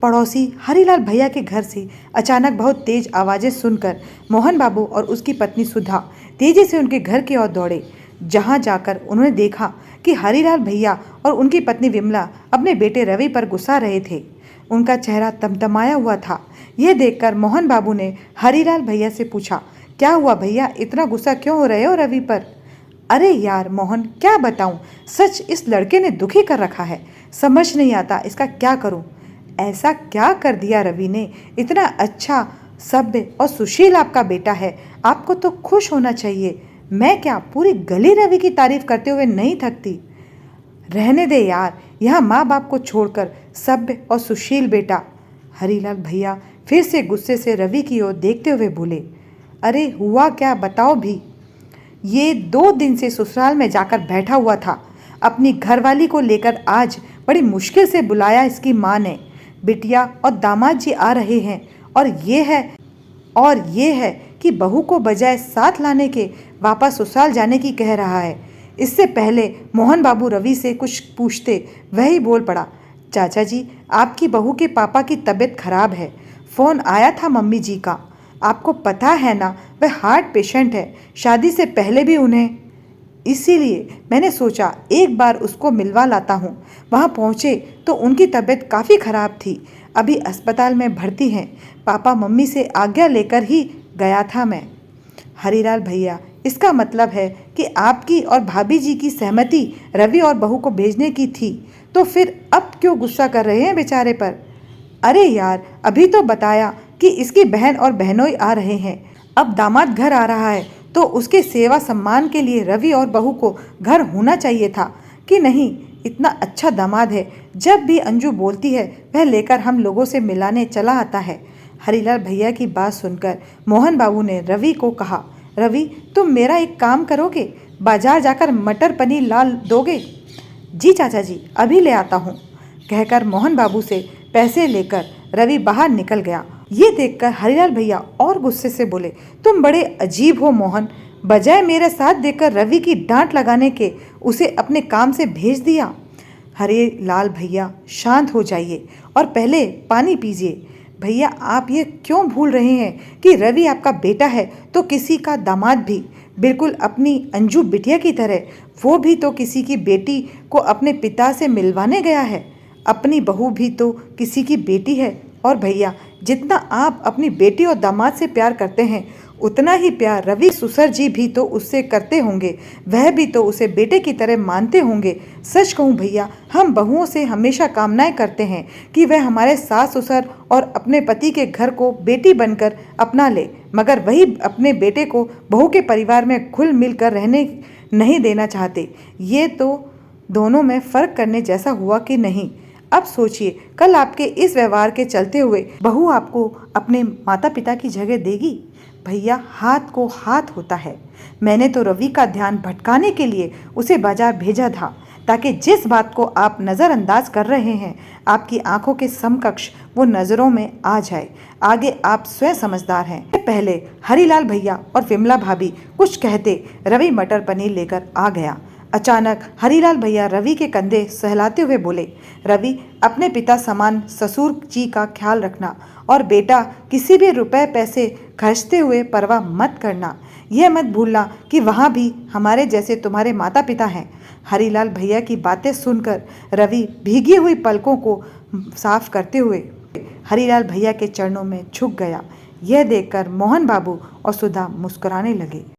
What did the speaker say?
पड़ोसी हरीलाल भैया के घर से अचानक बहुत तेज आवाजें सुनकर मोहन बाबू और उसकी पत्नी सुधा तेजी से उनके घर की ओर दौड़े। जहां जाकर उन्होंने देखा कि हरीलाल भैया और उनकी पत्नी विमला अपने बेटे रवि पर गुस्सा रहे थे। उनका चेहरा तमतमाया हुआ था। यह देखकर मोहन बाबू ने हरीलाल भैया से पूछा, क्या हुआ भैया, इतना गुस्सा क्यों हो रहे हो रवि पर? अरे यार मोहन, क्या बताऊं, सच इस लड़के ने दुखी कर रखा है। समझ नहीं आता इसका क्या करूं। ऐसा क्या कर दिया रवि ने? इतना अच्छा, सभ्य और सुशील आपका बेटा है, आपको तो खुश होना चाहिए। मैं क्या, पूरी गली रवि की तारीफ करते हुए नहीं थकती। रहने दे यार, यहाँ माँ बाप को छोड़कर सभ्य और सुशील बेटा। हरीलाल भैया फिर से गुस्से से रवि की ओर देखते हुए बोले, अरे हुआ क्या, बताओ भी। ये 2 दिन से ससुराल में जाकर बैठा हुआ था। अपनी घरवाली को लेकर आज बड़ी मुश्किल से बुलाया इसकी माँ ने। बिटिया और दामाद जी आ रहे हैं और ये है कि बहू को बजाय साथ लाने के वापस ससुराल जाने की कह रहा है। इससे पहले मोहन बाबू रवि से कुछ पूछते वही बोल पड़ा, चाचा जी, आपकी बहू के पापा की तबीयत खराब है। फ़ोन आया था मम्मी जी का। आपको पता है ना, वह हार्ट पेशेंट है। शादी से पहले भी उन्हें, इसीलिए मैंने सोचा एक बार उसको मिलवा लाता हूँ। वहाँ पहुँचे तो उनकी तबीयत काफ़ी ख़राब थी, अभी अस्पताल में भर्ती हैं। पापा मम्मी से आज्ञा लेकर ही गया था मैं। हरीलाल भैया, इसका मतलब है कि आपकी और भाभी जी की सहमति रवि और बहू को भेजने की थी, तो फिर अब क्यों गुस्सा कर रहे हैं बेचारे पर? अरे यार, अभी तो बताया कि इसकी बहन और बहनोई आ रहे हैं। अब दामाद घर आ रहा है तो उसके सेवा सम्मान के लिए रवि और बहू को घर होना चाहिए था कि नहीं? इतना अच्छा दामाद है, जब भी अंजू बोलती है वह लेकर हम लोगों से मिलाने चला आता है। हरीलाल भैया की बात सुनकर मोहन बाबू ने रवि को कहा, रवि तुम मेरा एक काम करोगे, बाजार जाकर मटर पनीर ला दोगे? जी चाचा जी, अभी ले आता हूँ, कहकर मोहन बाबू से पैसे लेकर रवि बाहर निकल गया। ये देखकर हरीलाल भैया और गुस्से से बोले, तुम बड़े अजीब हो मोहन, बजाय मेरे साथ देकर रवि की डांट लगाने के उसे अपने काम से भेज दिया। हरीलाल भैया शांत हो जाइए और पहले पानी पीजिए। भैया आप ये क्यों भूल रहे हैं कि रवि आपका बेटा है तो किसी का दामाद भी, बिल्कुल अपनी अंजू बिटिया की तरह। वो भी तो किसी की बेटी को अपने पिता से मिलवाने गया है। अपनी बहू भी तो किसी की बेटी है। और भैया, जितना आप अपनी बेटी और दामाद से प्यार करते हैं उतना ही प्यार रवि सुसर जी भी तो उससे करते होंगे। वह भी तो उसे बेटे की तरह मानते होंगे। सच कहूँ भैया, हम बहुओं से हमेशा कामनाएं करते हैं कि वह हमारे सास ससुर और अपने पति के घर को बेटी बनकर अपना ले, मगर वही अपने बेटे को बहू के परिवार में घुल मिल कर रहने नहीं देना चाहते। ये तो दोनों में फ़र्क करने जैसा हुआ कि नहीं? अब सोचिए, कल आपके इस व्यवहार के चलते हुए बहू आपको अपने माता पिता की जगह देगी? भैया, हाथ को हाथ होता है। मैंने तो रवि का ध्यान भटकाने के लिए उसे बाजार भेजा था, ताकि जिस बात को आप नज़रअंदाज कर रहे हैं आपकी आंखों के समकक्ष वो नज़रों में आ जाए। आगे आप स्वयं समझदार हैं। पहले हरीलाल भैया और विमला भाभी कुछ कहते रवि मटर पनीर लेकर आ गया। अचानक हरीलाल भैया रवि के कंधे सहलाते हुए बोले, रवि, अपने पिता समान ससुर जी का ख्याल रखना और बेटा, किसी भी रुपए पैसे खर्चते हुए परवाह मत करना। यह मत भूलना कि वहाँ भी हमारे जैसे तुम्हारे माता पिता हैं। हरीलाल भैया की बातें सुनकर रवि भीगी हुई पलकों को साफ करते हुए हरीलाल भैया के चरणों में झुक गया। यह देखकर मोहन बाबू और सुधा मुस्कुराने लगे।